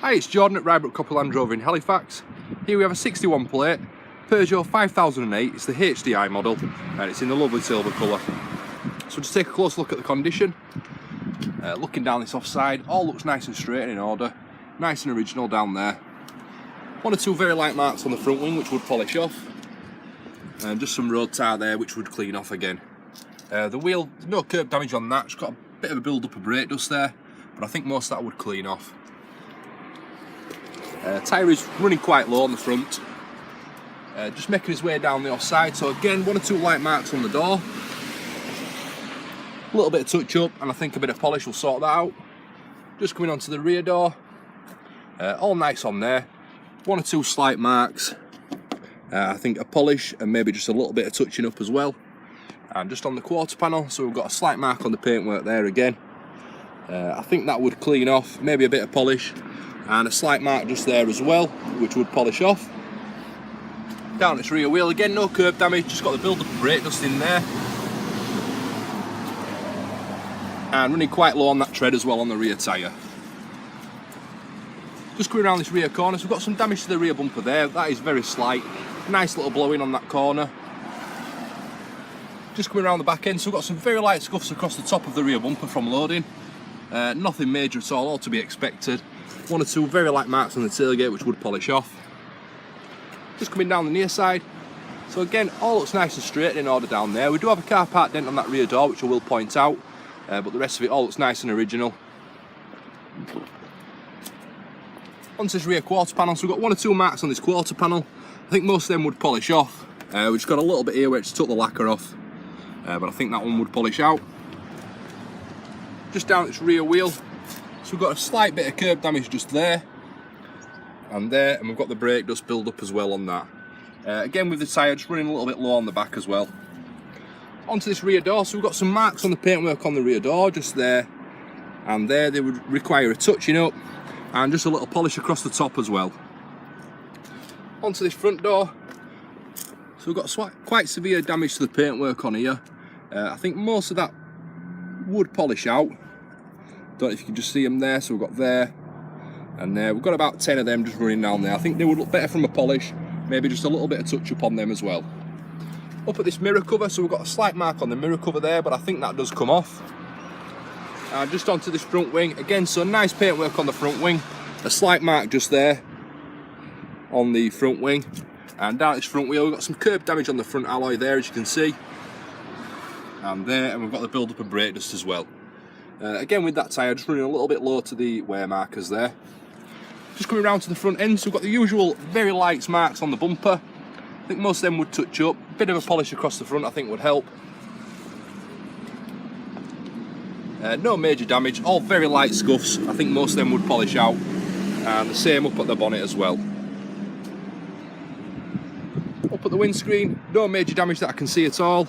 Hi, it's Jordan at Rybrook Copper Land Rover in Halifax. Here we have a 61 plate Peugeot 5008. It's the HDI model and it's in the lovely silver colour. So just take a close look at the condition. Looking down this offside, all looks nice and straight and in order. Nice and original down there. One or two very light marks on the front wing which would polish off. And just some road tar there which would clean off again. The wheel, no curb damage on that. It's got a bit of a build up of brake dust there, but I think most of that would clean off. Tyre is running quite low on the front, just making his way down the offside. So again, one or two light marks on the door, a little bit of touch up, and I think a bit of polish will sort that out. Just coming onto the rear door, all nice on there. One or two slight marks, I think a polish and maybe just a little bit of touching up as well. And just on the quarter panel, so we've got a slight mark on the paintwork there again. I think that would clean off, maybe a bit of polish. And a slight mark just there as well, which would polish off. Down its rear wheel, again, no curb damage, just got the build up of brake dust in there. And running quite low on that tread as well on the rear tyre. Just going around this rear corner, so we've got some damage to the rear bumper there, that is very slight. Nice little blow in on that corner. Just coming around the back end, so we've got some very light scuffs across the top of the rear bumper from loading. Nothing major at all to be expected. One or two very light marks on the tailgate which would polish off. Just coming down the near side, so again all looks nice and straight and in order down there. We do have a car park dent on that rear door which I will point out, but the rest of it all looks nice and original. Onto this rear quarter panel, so we've got one or two marks on this quarter panel. I think most of them would polish off. We've just got a little bit here where it's took the lacquer off, but I think that one would polish out. Just down its rear wheel, so we've got a slight bit of curb damage just there, and we've got the brake dust build up as well on that. Again with the tyre just running a little bit low on the back as well. Onto this rear door, so we've got some marks on the paintwork on the rear door, just there and there. They would require a touching up and just a little polish across the top as well. Onto this front door, so we've got quite severe damage to the paintwork on here. I think most of that would polish out. Don't know if you can just see them there, so we've got there and there. We've got about 10 of them just running down there. I think they would look better from a polish, maybe just a little bit of touch up on them as well. Up at this mirror cover, so we've got a slight mark on the mirror cover there, but I think that does come off. And just onto this front wing, again, so nice paintwork on the front wing, a slight mark just there on the front wing. And down this front wheel, we've got some curb damage on the front alloy there, as you can see. And there, and we've got the build up of brake dust as well. Again with that tyre just running a little bit low to the wear markers there. Just coming around to the front end, so we've got the usual very light marks on the bumper. I think most of them would touch up. A bit of a polish across the front I think would help. No major damage, all very light scuffs. I think most of them would polish out. And the same up at the bonnet as well. Up at the windscreen, no major damage that I can see at all.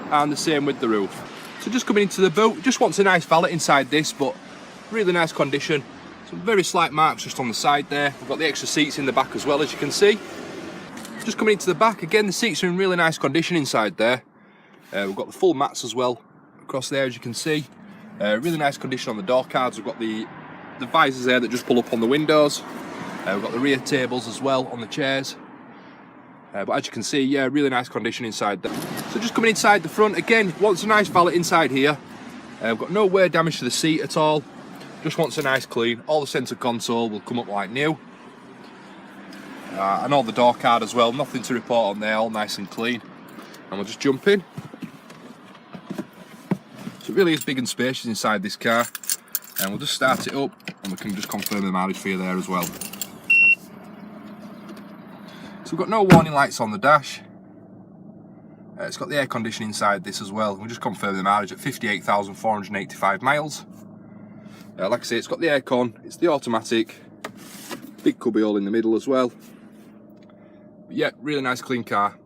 And the same with the roof. So just coming into the boot, just wants a nice valet inside this, but really nice condition. Some very slight marks just on the side there. We've got the extra seats in the back as well, as you can see. Just coming into the back, again the seats are in really nice condition inside there. We've got the full mats as well across there, as you can see. Really nice condition on the door cards. We've got the visors there that just pull up on the windows. We've got the rear tables as well on the chairs. But as you can see, yeah, really nice condition inside there. So just coming inside the front, again, wants a nice valet inside here. We've got no wear damage to the seat at all. Just wants a nice clean. All the centre console will come up like new. And all the door card as well, nothing to report on there, all nice and clean. And we'll just jump in. So it really is big and spacious inside this car. And we'll just start it up and we can just confirm the mileage for you there as well. So we've got no warning lights on the dash. It's got the air conditioning inside this as well. We'll just confirm the mileage at 58,485 miles. Like I say, it's got the aircon, it's the automatic, big cubby hole in the middle as well. But yeah, really nice clean car.